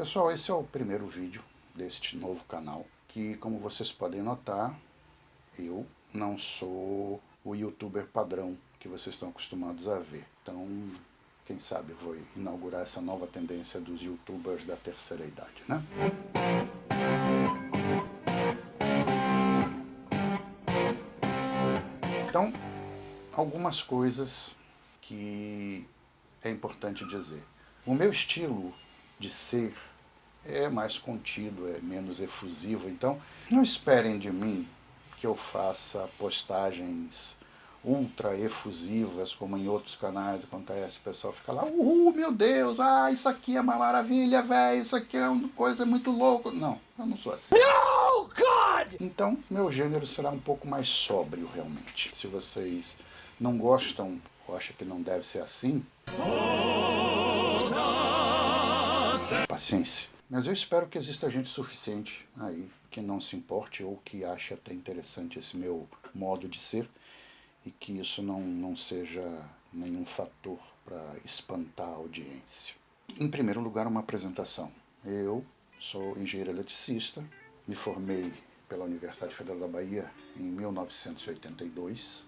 Pessoal, esse é o primeiro vídeo deste novo canal, que, como vocês podem notar, eu não sou o youtuber padrão que vocês estão acostumados a ver. Então, quem sabe eu vou inaugurar essa nova tendência dos youtubers da terceira idade, né? Então, algumas coisas que é importante dizer. O meu estilo de ser é mais contido, é menos efusivo, então não esperem de mim que eu faça postagens ultra efusivas, como em outros canais acontece, o pessoal fica lá, meu Deus, isso aqui é uma maravilha, velho, isso aqui é uma coisa muito louca. Não, eu não sou assim. No, God! Então, meu gênero será um pouco mais sóbrio, realmente. Se vocês não gostam, ou acham que não deve ser assim, paciência. Mas eu espero que exista gente suficiente aí que não se importe ou que ache até interessante esse meu modo de ser e que isso não seja nenhum fator para espantar a audiência. Em primeiro lugar, uma apresentação. Eu sou engenheiro eletricista, me formei pela Universidade Federal da Bahia em 1982,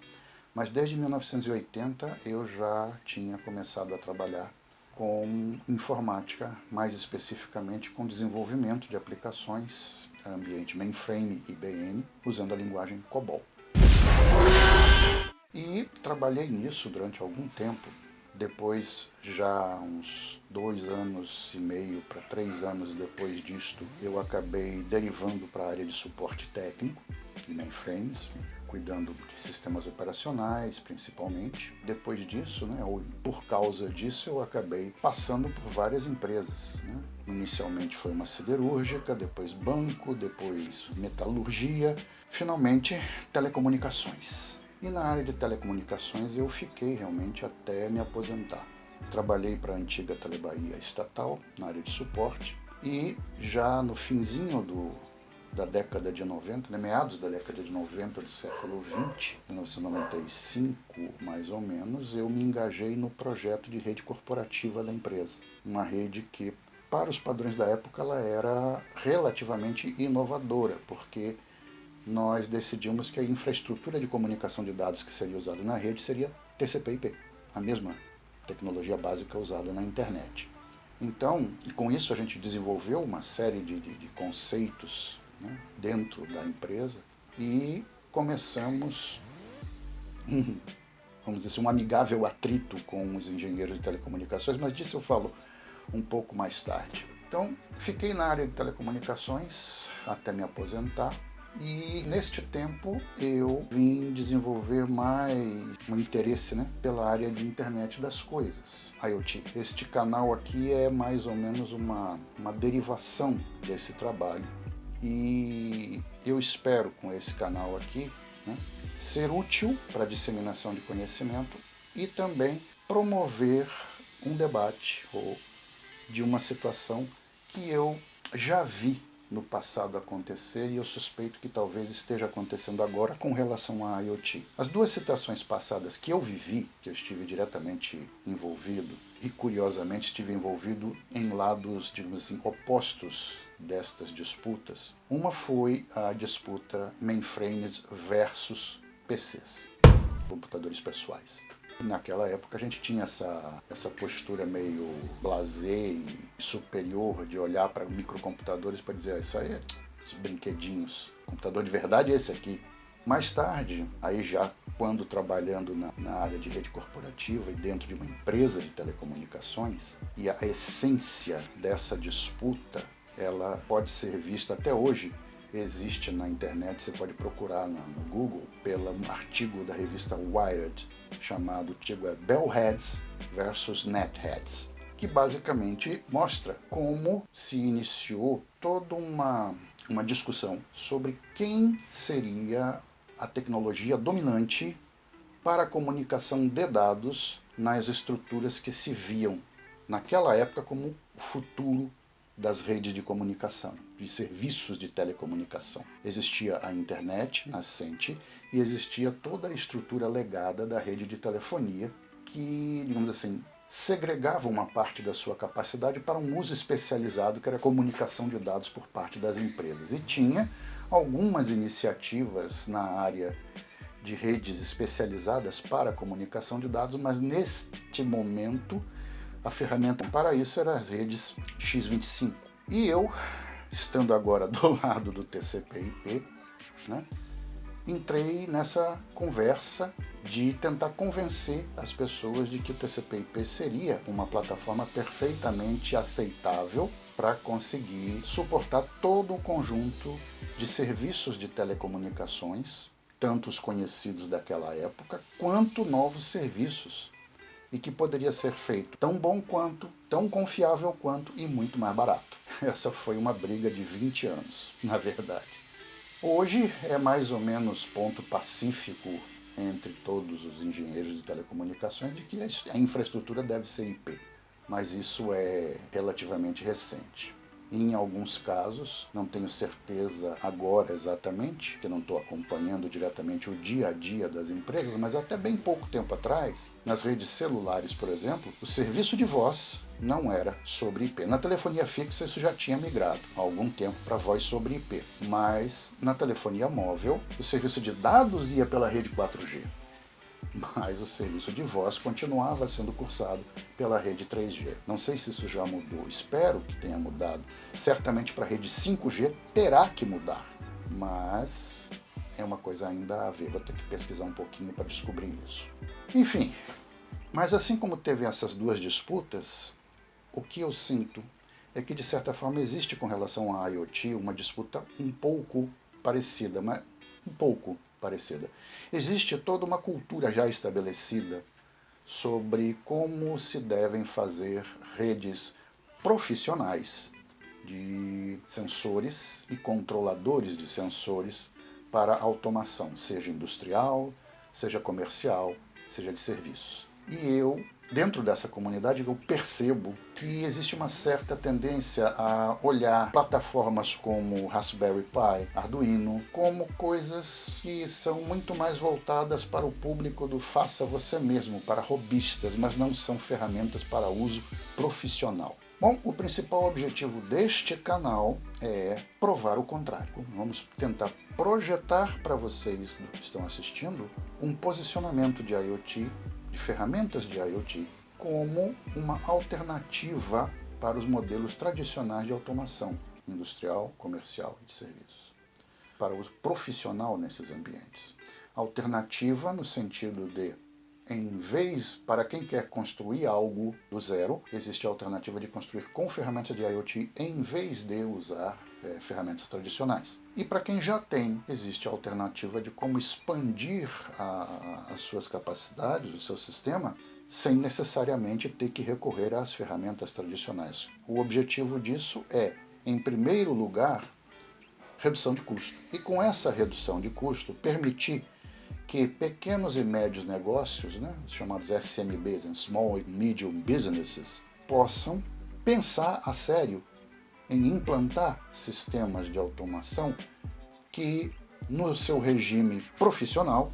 mas desde 1980 eu já tinha começado a trabalhar com informática, mais especificamente com desenvolvimento de aplicações ambiente mainframe e IBM, usando a linguagem COBOL. E trabalhei nisso durante algum tempo. Depois, já uns 2 anos e meio para 3 anos depois disto, eu acabei derivando para a área de suporte técnico de mainframes, cuidando de sistemas operacionais, principalmente. Depois disso, ou por causa disso, eu acabei passando por várias empresas. Inicialmente foi uma siderúrgica, depois banco, depois metalurgia, finalmente telecomunicações. E na área de telecomunicações eu fiquei realmente até me aposentar. Trabalhei para a antiga Telebahia estatal, na área de suporte, e já no finzinho da década de 90, meados da década de 90 do século XX, 1995 mais ou menos, eu me engajei no projeto de rede corporativa da empresa. Uma rede que, para os padrões da época, ela era relativamente inovadora, porque nós decidimos que a infraestrutura de comunicação de dados que seria usada na rede seria TCP/IP, a mesma tecnologia básica usada na internet. Então, com isso a gente desenvolveu uma série de conceitos dentro da empresa e começamos, vamos dizer assim, um amigável atrito com os engenheiros de telecomunicações, mas disso eu falo um pouco mais tarde. Então, fiquei na área de telecomunicações até me aposentar. E neste tempo eu vim desenvolver mais um interesse pela área de internet das coisas, IoT. Este canal aqui é mais ou menos uma derivação desse trabalho. E eu espero com esse canal aqui ser útil para a disseminação de conhecimento e também promover um debate ou de uma situação que eu já vi no passado acontecer e eu suspeito que talvez esteja acontecendo agora com relação à IoT. As duas situações passadas que eu vivi, que eu estive diretamente envolvido, e curiosamente estive envolvido em lados, digamos assim, opostos destas disputas. Uma foi a disputa mainframes versus PCs, computadores pessoais. Naquela época a gente tinha essa postura meio blasé e superior de olhar para microcomputadores para dizer, isso aí é esses brinquedinhos, computador de verdade é esse aqui. Mais tarde, aí já quando trabalhando na área de rede corporativa e dentro de uma empresa de telecomunicações, e a essência dessa disputa, ela pode ser vista até hoje, existe na internet, você pode procurar no Google, pelo artigo da revista Wired, chamado Bellheads versus Netheads, que basicamente mostra como se iniciou toda uma discussão sobre quem seria a tecnologia dominante para a comunicação de dados nas estruturas que se viam naquela época como o futuro das redes de comunicação, de serviços de telecomunicação. Existia a internet nascente e existia toda a estrutura legada da rede de telefonia que, digamos assim, segregava uma parte da sua capacidade para um uso especializado, que era a comunicação de dados por parte das empresas. E tinha algumas iniciativas na área de redes especializadas para a comunicação de dados, mas neste momento a ferramenta para isso era as redes X25. E eu, estando agora do lado do TCP/IP, né, entrei nessa conversa de tentar convencer as pessoas de que o TCP/IP seria uma plataforma perfeitamente aceitável para conseguir suportar todo o conjunto de serviços de telecomunicações, tanto os conhecidos daquela época, quanto novos serviços, e que poderia ser feito tão bom quanto, tão confiável quanto e muito mais barato. Essa foi uma briga de 20 anos, na verdade. Hoje é mais ou menos ponto pacífico entre todos os engenheiros de telecomunicações de que a infraestrutura deve ser IP, mas isso é relativamente recente. Em alguns casos, não tenho certeza agora exatamente, que não estou acompanhando diretamente o dia a dia das empresas, mas até bem pouco tempo atrás, nas redes celulares, por exemplo, o serviço de voz não era sobre IP. Na telefonia fixa isso já tinha migrado há algum tempo para voz sobre IP, mas na telefonia móvel o serviço de dados ia pela rede 4G. Mas o serviço de voz continuava sendo cursado pela rede 3G. Não sei se isso já mudou, espero que tenha mudado. Certamente para a rede 5G terá que mudar, mas é uma coisa ainda a ver, vou ter que pesquisar um pouquinho para descobrir isso. Enfim, mas assim como teve essas duas disputas, o que eu sinto é que de certa forma existe com relação à IoT uma disputa um pouco parecida, mas um pouco parecida. Existe toda uma cultura já estabelecida sobre como se devem fazer redes profissionais de sensores e controladores de sensores para automação, seja industrial, seja comercial, seja de serviços. E eu, dentro dessa comunidade, eu percebo que existe uma certa tendência a olhar plataformas como Raspberry Pi, Arduino, como coisas que são muito mais voltadas para o público do faça você mesmo, para hobbyistas, mas não são ferramentas para uso profissional. Bom, o principal objetivo deste canal é provar o contrário. Vamos tentar projetar para vocês que estão assistindo um posicionamento de IoT, de ferramentas de IoT, como uma alternativa para os modelos tradicionais de automação industrial, comercial e de serviços, para o uso profissional nesses ambientes. Alternativa no sentido de, em vez, para quem quer construir algo do zero, existe a alternativa de construir com ferramentas de IoT em vez de usar ferramentas tradicionais. E para quem já tem, existe a alternativa de como expandir as suas capacidades, o seu sistema, sem necessariamente ter que recorrer às ferramentas tradicionais. O objetivo disso é, em primeiro lugar, redução de custo. E com essa redução de custo, permitir que pequenos e médios negócios, né, chamados SMBs, Small and Medium Businesses, possam pensar a sério em implantar sistemas de automação que, no seu regime profissional,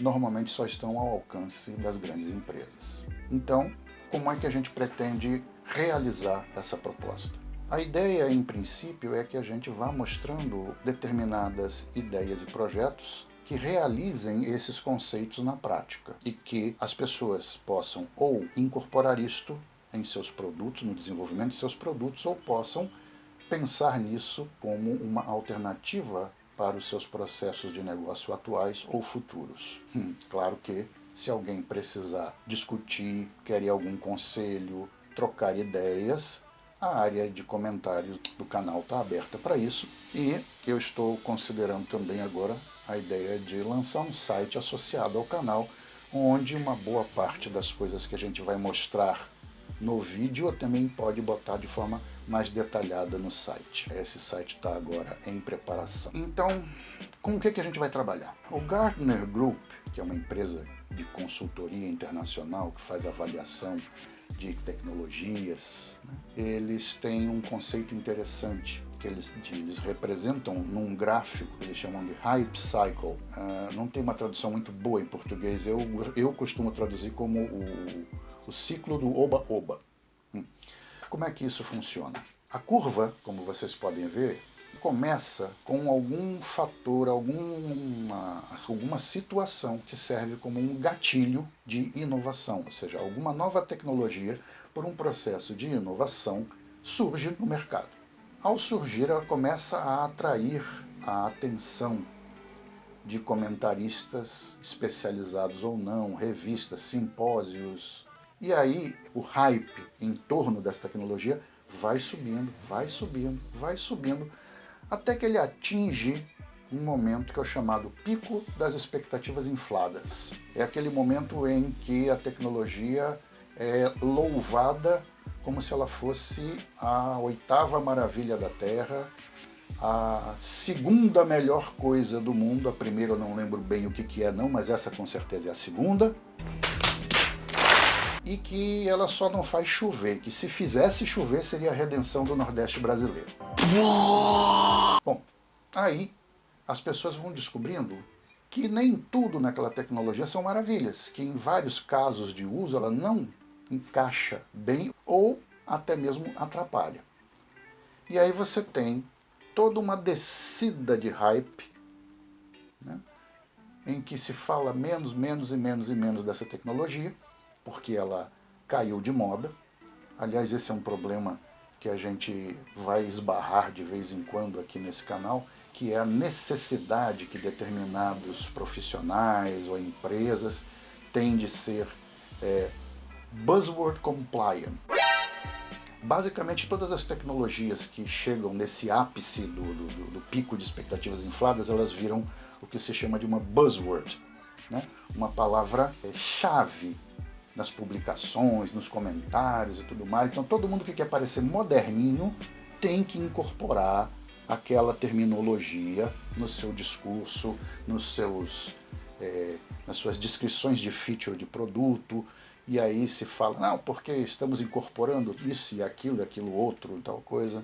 normalmente só estão ao alcance das grandes empresas. Então, como é que a gente pretende realizar essa proposta? A ideia, em princípio, é que a gente vá mostrando determinadas ideias e projetos que realizem esses conceitos na prática e que as pessoas possam ou incorporar isto em seus produtos, no desenvolvimento de seus produtos, ou possam pensar nisso como uma alternativa para os seus processos de negócio atuais ou futuros. Claro que, se alguém precisar discutir, querer algum conselho, trocar ideias, a área de comentários do canal está aberta para isso, e eu estou considerando também agora a ideia de lançar um site associado ao canal, onde uma boa parte das coisas que a gente vai mostrar no vídeo eu também pode botar de forma mais detalhada no site. Esse site está agora em preparação. Então, com o que a gente vai trabalhar? O Gartner Group, que é uma empresa de consultoria internacional que faz avaliação de tecnologias, né? Eles têm um conceito interessante que eles representam num gráfico que eles chamam de Hype Cycle. Não tem uma tradução muito boa em português, eu costumo traduzir como o ciclo do oba-oba. Como é que isso funciona? A curva, como vocês podem ver, começa com algum fator, alguma situação que serve como um gatilho de inovação, ou seja, alguma nova tecnologia por um processo de inovação surge no mercado. Ao surgir, ela começa a atrair a atenção de comentaristas especializados ou não, revistas, simpósios. E aí o hype em torno dessa tecnologia vai subindo, vai subindo, vai subindo, até que ele atinge um momento que é o chamado pico das expectativas infladas. É aquele momento em que a tecnologia é louvada como se ela fosse a oitava maravilha da Terra, a segunda melhor coisa do mundo. A primeira eu não lembro bem o que é não, mas essa com certeza é a segunda. E que ela só não faz chover, que se fizesse chover seria a redenção do Nordeste brasileiro. Bom, aí as pessoas vão descobrindo que nem tudo naquela tecnologia são maravilhas, que em vários casos de uso ela não encaixa bem ou até mesmo atrapalha. E aí você tem toda uma descida de hype, né, em que se fala menos e menos dessa tecnologia, porque ela caiu de moda. Aliás, esse é um problema que a gente vai esbarrar de vez em quando aqui nesse canal, que é a necessidade que determinados profissionais ou empresas têm de ser buzzword compliant. Basicamente, todas as tecnologias que chegam nesse ápice do pico de expectativas infladas, elas viram o que se chama de uma buzzword, né? Uma palavra-chave nas publicações, nos comentários e tudo mais. Então, todo mundo que quer parecer moderninho tem que incorporar aquela terminologia no seu discurso, nas suas descrições de feature de produto. E aí se fala, não, porque estamos incorporando isso e aquilo outro e tal coisa.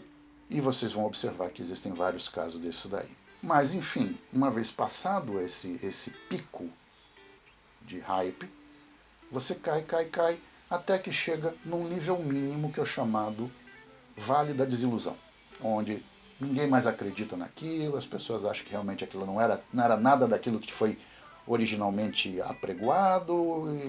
E vocês vão observar que existem vários casos desse daí. Mas, enfim, uma vez passado esse pico de hype, você cai, até que chega num nível mínimo que é o chamado Vale da Desilusão, onde ninguém mais acredita naquilo, as pessoas acham que realmente aquilo não era nada daquilo que foi originalmente apregoado e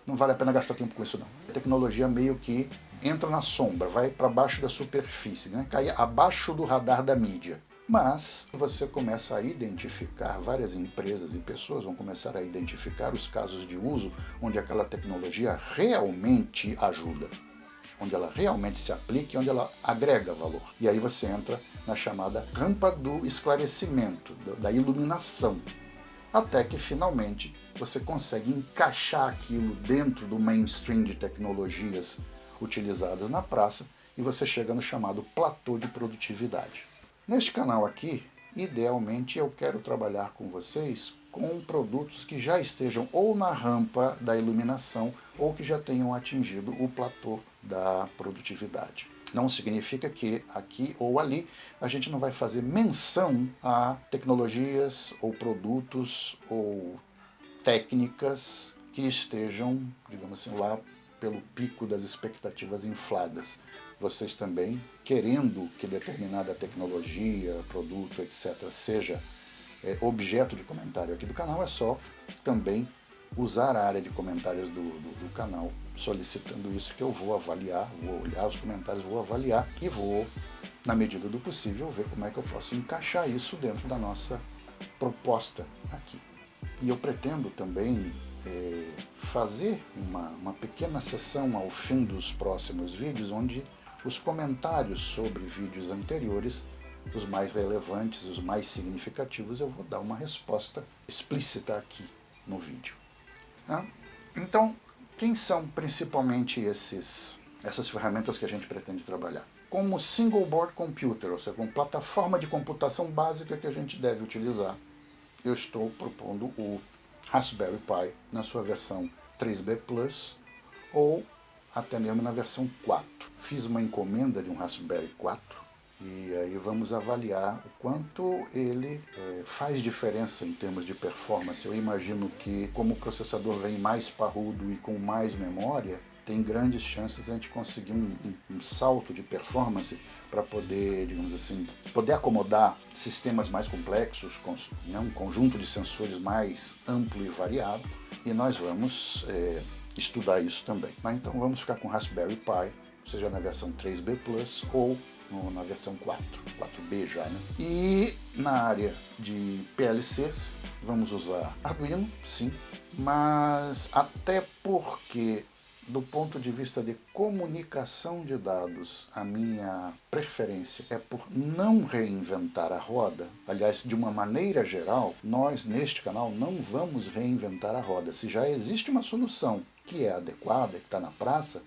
não vale a pena gastar tempo com isso não. A tecnologia meio que entra na sombra, vai para baixo da superfície, né? Cai abaixo do radar da mídia. Mas você começa a identificar, várias empresas e pessoas vão começar a identificar os casos de uso onde aquela tecnologia realmente ajuda, onde ela realmente se aplica e onde ela agrega valor. E aí você entra na chamada rampa do esclarecimento, da iluminação, até que finalmente você consegue encaixar aquilo dentro do mainstream de tecnologias utilizadas na praça e você chega no chamado platô de produtividade. Neste canal aqui, idealmente eu quero trabalhar com vocês com produtos que já estejam ou na rampa da iluminação ou que já tenham atingido o platô da produtividade. Não significa que aqui ou ali a gente não vai fazer menção a tecnologias ou produtos ou técnicas que estejam, digamos assim, lá pelo pico das expectativas infladas. Vocês também, querendo que determinada tecnologia, produto, etc., seja objeto de comentário aqui do canal, é só também usar a área de comentários do canal, solicitando isso, que eu vou avaliar, vou olhar os comentários, vou avaliar e vou, na medida do possível, ver como é que eu posso encaixar isso dentro da nossa proposta aqui. E eu pretendo também fazer uma pequena sessão ao fim dos próximos vídeos, onde os comentários sobre vídeos anteriores, os mais relevantes, os mais significativos, eu vou dar uma resposta explícita aqui no vídeo. Então, quem são principalmente essas ferramentas que a gente pretende trabalhar? Como single board computer, ou seja, como plataforma de computação básica que a gente deve utilizar, eu estou propondo o Raspberry Pi na sua versão 3B Plus ou até mesmo na versão 4. Fiz uma encomenda de um Raspberry 4 e aí vamos avaliar o quanto ele faz diferença em termos de performance. Eu imagino que, como o processador vem mais parrudo e com mais memória, tem grandes chances de a gente conseguir um salto de performance para poder, digamos assim, poder acomodar sistemas mais complexos, com, né, um conjunto de sensores mais amplo e variado, e nós vamos estudar isso também. Mas então vamos ficar com Raspberry Pi, seja na versão 3B Plus ou na versão 4B já, né? E na área de PLCs, vamos usar Arduino, sim, mas até porque, do ponto de vista de comunicação de dados, a minha preferência é por não reinventar a roda. Aliás, de uma maneira geral, nós neste canal não vamos reinventar a roda. Se já existe uma solução que é adequada, que está na praça,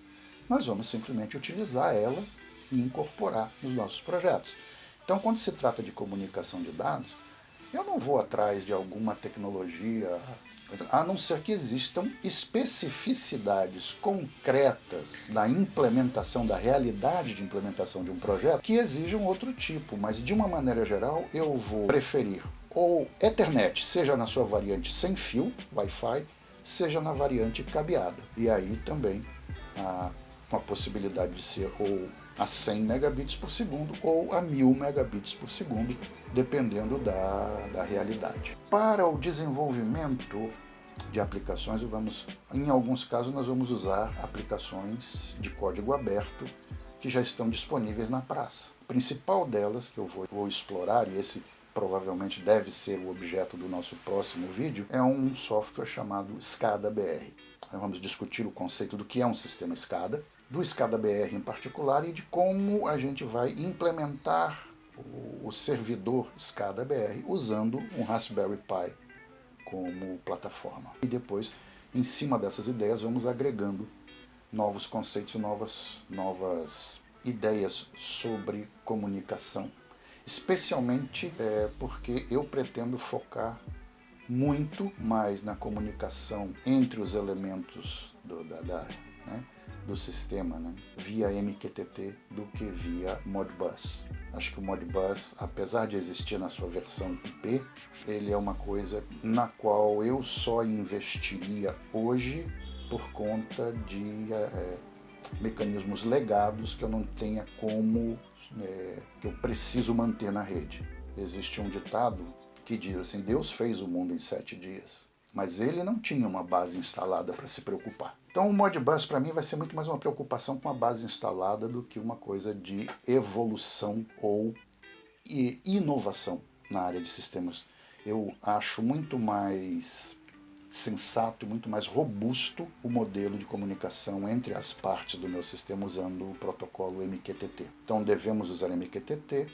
nós vamos simplesmente utilizar ela e incorporar nos nossos projetos. Então, quando se trata de comunicação de dados, eu não vou atrás de alguma tecnologia, a não ser que existam especificidades concretas da implementação, da realidade de implementação de um projeto, que exijam outro tipo, mas de uma maneira geral eu vou preferir ou Ethernet, seja na sua variante sem fio, Wi-Fi, seja na variante cabeada. E aí também com a possibilidade de ser ou a 100 megabits por segundo ou a 1000 megabits por segundo, dependendo da realidade. Para o desenvolvimento de aplicações, em alguns casos nós vamos usar aplicações de código aberto que já estão disponíveis na praça. A principal delas que eu vou explorar, e esse provavelmente deve ser o objeto do nosso próximo vídeo, é um software chamado SCADA-BR. Vamos discutir o conceito do que é um sistema SCADA, do SCADA-BR em particular, e de como a gente vai implementar o servidor SCADA-BR usando um Raspberry Pi como plataforma. E depois, em cima dessas ideias, vamos agregando novos conceitos, novas ideias sobre comunicação. Especialmente porque eu pretendo focar muito mais na comunicação entre os elementos do sistema, né, via MQTT do que via Modbus. Acho que o Modbus, apesar de existir na sua versão IP, ele é uma coisa na qual eu só investiria hoje por conta de mecanismos legados que eu não tenha como, que eu preciso manter na rede. Existe um ditado que diz assim: Deus fez o mundo em 7 dias, mas ele não tinha uma base instalada para se preocupar. Então o Modbus para mim vai ser muito mais uma preocupação com a base instalada do que uma coisa de evolução ou inovação na área de sistemas. Eu acho muito mais sensato e muito mais robusto o modelo de comunicação entre as partes do meu sistema usando o protocolo MQTT. Então devemos usar MQTT,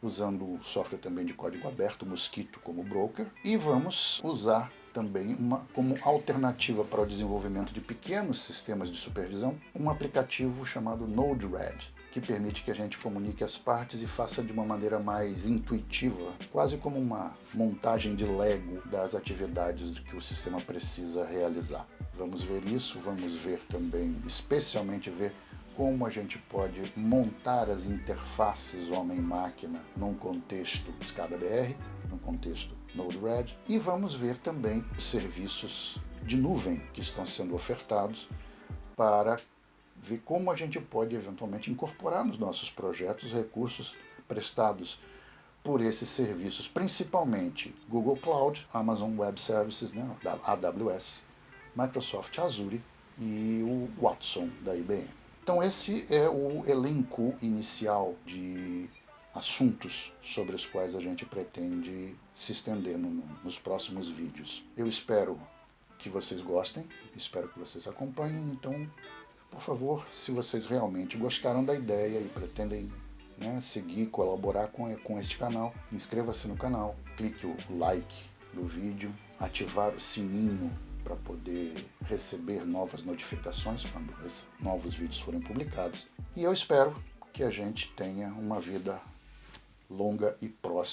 usando o software também de código aberto, Mosquito como broker, e vamos usar também como alternativa para o desenvolvimento de pequenos sistemas de supervisão, um aplicativo chamado Node-RED, que permite que a gente comunique as partes e faça de uma maneira mais intuitiva, quase como uma montagem de Lego das atividades que o sistema precisa realizar. Vamos ver isso, vamos ver também, especialmente ver como a gente pode montar as interfaces homem-máquina num contexto SCADA-BR, num contexto Node-RED, e vamos ver também os serviços de nuvem que estão sendo ofertados para ver como a gente pode eventualmente incorporar nos nossos projetos recursos prestados por esses serviços, principalmente Google Cloud, Amazon Web Services, né, da AWS, Microsoft Azure e o Watson da IBM. Então esse é o elenco inicial de assuntos sobre os quais a gente pretende se estender nos próximos vídeos. Eu espero que vocês gostem, espero que vocês acompanhem, então, por favor, se vocês realmente gostaram da ideia e pretendem seguir, colaborar com este canal, inscreva-se no canal, clique o like do vídeo, ativar o sininho para poder receber novas notificações quando esses novos vídeos forem publicados. E eu espero que a gente tenha uma vida longa e próspera